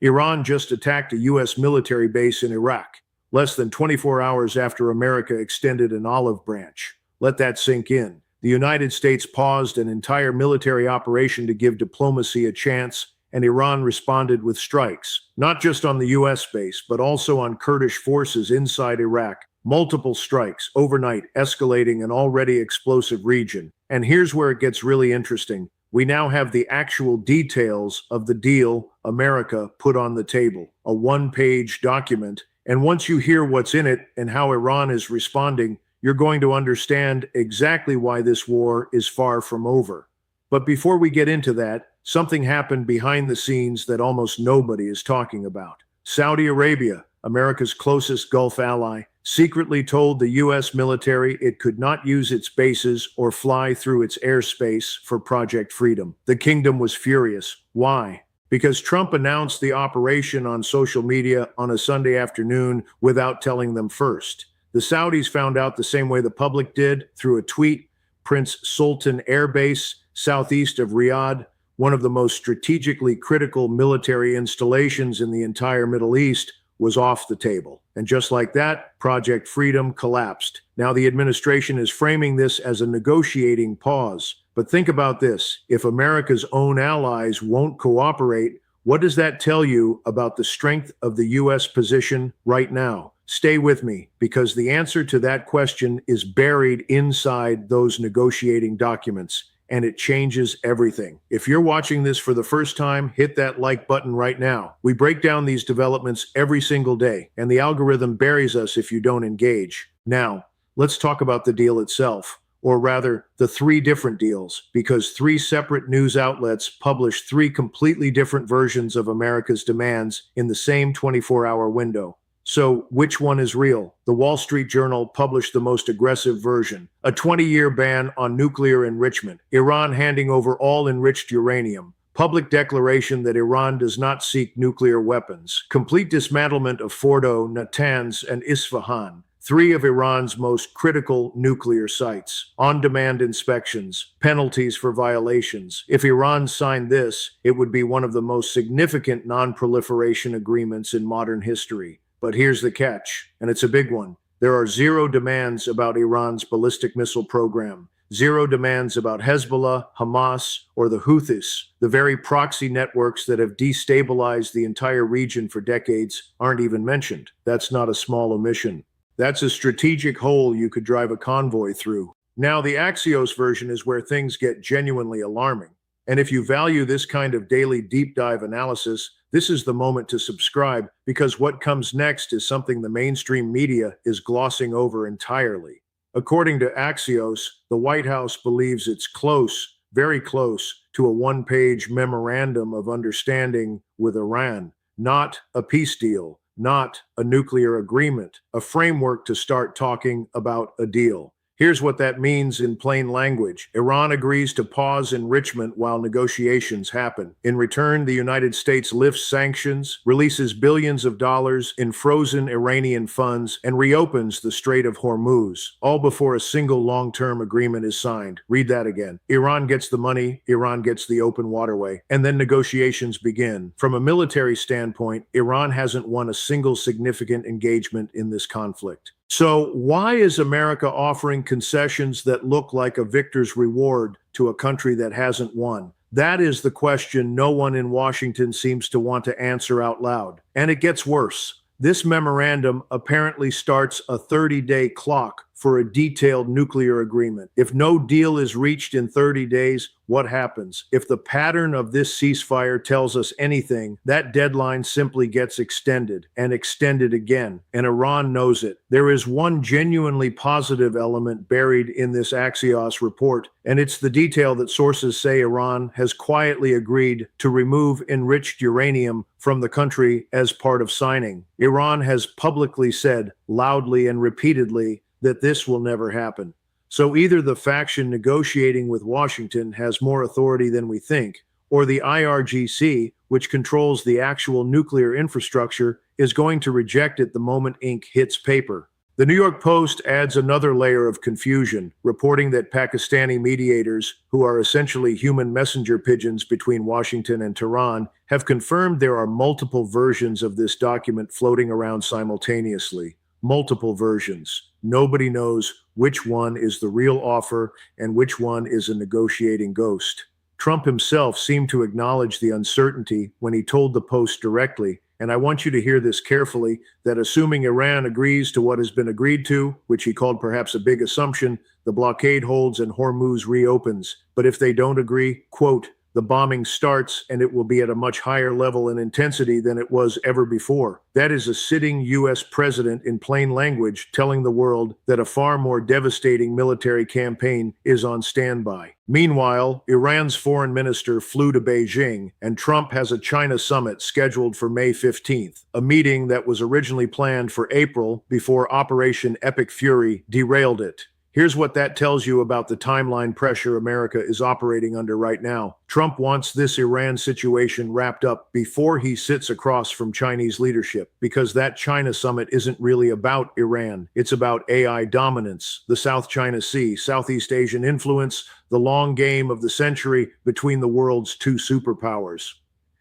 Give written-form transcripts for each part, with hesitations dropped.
Iran just attacked a U.S. military base in Iraq, less than 24 hours after America extended an olive branch. Let that sink in. The United States paused an entire military operation to give diplomacy a chance, and Iran responded with strikes, not just on the U.S. base, but also on Kurdish forces inside Iraq. Multiple strikes overnight, escalating an already explosive region. And here's where it gets really interesting. We now have the actual details of the deal America put on the table, a one-page document. And once you hear what's in it and how Iran is responding, you're going to understand exactly why this war is far from over. But before we get into that, something happened behind the scenes that almost nobody is talking about. Saudi Arabia, America's closest Gulf ally, secretly told the U.S. military it could not use its bases or fly through its airspace for Project Freedom. The kingdom was furious. Why? Because Trump announced the operation on social media on a Sunday afternoon without telling them first. The Saudis found out the same way the public did, through a tweet. Prince Sultan Air Base, southeast of Riyadh, one of the most strategically critical military installations in the entire Middle East, was off the table. And just like that, Project Freedom collapsed. Now the administration is framing this as a negotiating pause. But think about this. If America's own allies won't cooperate, what does that tell you about the strength of the U.S. position right now? Stay with me, because the answer to that question is buried inside those negotiating documents, and it changes everything. If you're watching this for the first time, hit that like button right now. We break down these developments every single day, and the algorithm buries us if you don't engage. Now, let's talk about the deal itself, or rather, the three different deals, because three separate news outlets published three completely different versions of America's demands in the same 24-hour window. So, which one is real? The Wall Street Journal published the most aggressive version, a 20-year ban on nuclear enrichment, Iran handing over all enriched uranium, public declaration that Iran does not seek nuclear weapons, complete dismantlement of Fordo, Natanz, and Isfahan, three of Iran's most critical nuclear sites, on-demand inspections, penalties for violations. If Iran signed this, it would be one of the most significant non-proliferation agreements in modern history. But here's the catch, and it's a big one. There are zero demands about Iran's ballistic missile program, zero demands about Hezbollah, Hamas, or the Houthis. The very proxy networks that have destabilized the entire region for decades aren't even mentioned. That's not a small omission. That's a strategic hole you could drive a convoy through. Now, the Axios version is where things get genuinely alarming. And if you value this kind of daily deep dive analysis, this is the moment to subscribe, because what comes next is something the mainstream media is glossing over entirely. According to Axios, the White House believes it's close, very close, to a one-page memorandum of understanding with Iran. Not a peace deal, not a nuclear agreement, a framework to start talking about a deal. Here's what that means in plain language. Iran agrees to pause enrichment while negotiations happen. In return, the United States lifts sanctions, releases billions of dollars in frozen Iranian funds, and reopens the Strait of Hormuz, all before a single long-term agreement is signed. Read that again. Iran gets the money, Iran gets the open waterway, and then negotiations begin. From a military standpoint, Iran hasn't won a single significant engagement in this conflict. So why is America offering concessions that look like a victor's reward to a country that hasn't won? That is the question no one in Washington seems to want to answer out loud. And it gets worse. This memorandum apparently starts a 30-day clock for a detailed nuclear agreement. If no deal is reached in 30 days, what happens? If the pattern of this ceasefire tells us anything, that deadline simply gets extended and extended again, and Iran knows it. There is one genuinely positive element buried in this Axios report, and it's the detail that sources say Iran has quietly agreed to remove enriched uranium from the country as part of signing. Iran has publicly said, loudly and repeatedly, that this will never happen. So either the faction negotiating with Washington has more authority than we think, or the IRGC, which controls the actual nuclear infrastructure, is going to reject it the moment ink hits paper. The New York Post adds another layer of confusion, reporting that Pakistani mediators, who are essentially human messenger pigeons between Washington and Tehran, have confirmed there are multiple versions of this document floating around simultaneously. Multiple versions. Nobody knows which one is the real offer and which one is a negotiating ghost. Trump himself seemed to acknowledge the uncertainty when he told the Post directly, and I want you to hear this carefully, that assuming Iran agrees to what has been agreed to, which he called perhaps a big assumption, the blockade holds and Hormuz reopens. But if they don't agree, quote, the bombing starts and it will be at a much higher level and intensity than it was ever before. That is a sitting U.S. president in plain language telling the world that a far more devastating military campaign is on standby. Meanwhile, Iran's foreign minister flew to Beijing, and Trump has a China summit scheduled for May 15th, a meeting that was originally planned for April before Operation Epic Fury derailed it. Here's what that tells you about the timeline pressure America is operating under right now. Trump wants this Iran situation wrapped up before he sits across from Chinese leadership, because that China summit isn't really about Iran. It's about AI dominance, the South China Sea, Southeast Asian influence, the long game of the century between the world's two superpowers.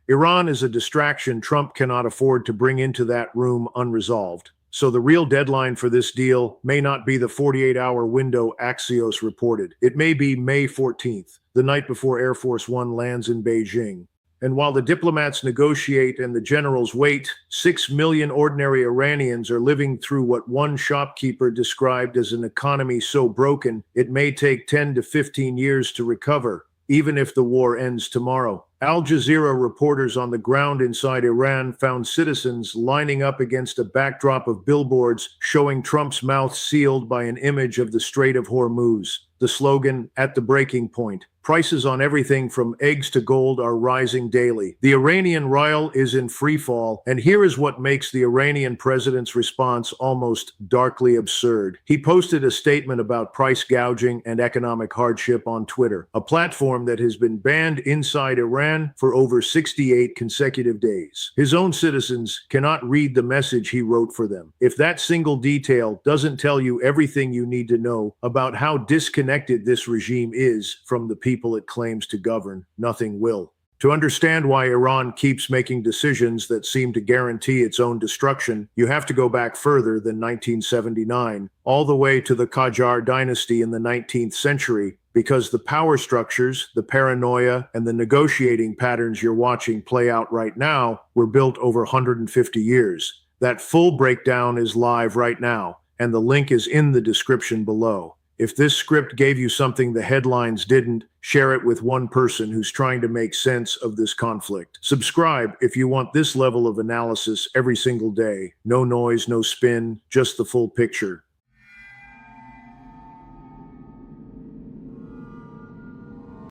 Iran is a distraction Trump cannot afford to bring into that room unresolved. So the real deadline for this deal may not be the 48-hour window Axios reported. It may be May 14th, the night before Air Force One lands in Beijing. And while the diplomats negotiate and the generals wait, 6 million ordinary Iranians are living through what one shopkeeper described as an economy so broken it may take 10 to 15 years to recover, even if the war ends tomorrow. Al Jazeera reporters on the ground inside Iran found citizens lining up against a backdrop of billboards showing Trump's mouth sealed by an image of the Strait of Hormuz. The slogan, "At the breaking point." Prices on everything from eggs to gold are rising daily. The Iranian rial is in free fall, and here is what makes the Iranian president's response almost darkly absurd. He posted a statement about price gouging and economic hardship on Twitter, a platform that has been banned inside Iran for over 68 consecutive days. His own citizens cannot read the message he wrote for them. If that single detail doesn't tell you everything you need to know about how disconnected this regime is from the people it claims to govern, nothing will. To understand why Iran keeps making decisions that seem to guarantee its own destruction, you have to go back further than 1979, all the way to the Qajar dynasty in the 19th century, because the power structures, the paranoia, and the negotiating patterns you're watching play out right now were built over 150 years. That full breakdown is live right now, and the link is in the description below. If this script gave you something the headlines didn't, share it with one person who's trying to make sense of this conflict. Subscribe if you want this level of analysis every single day. No noise, no spin, just the full picture.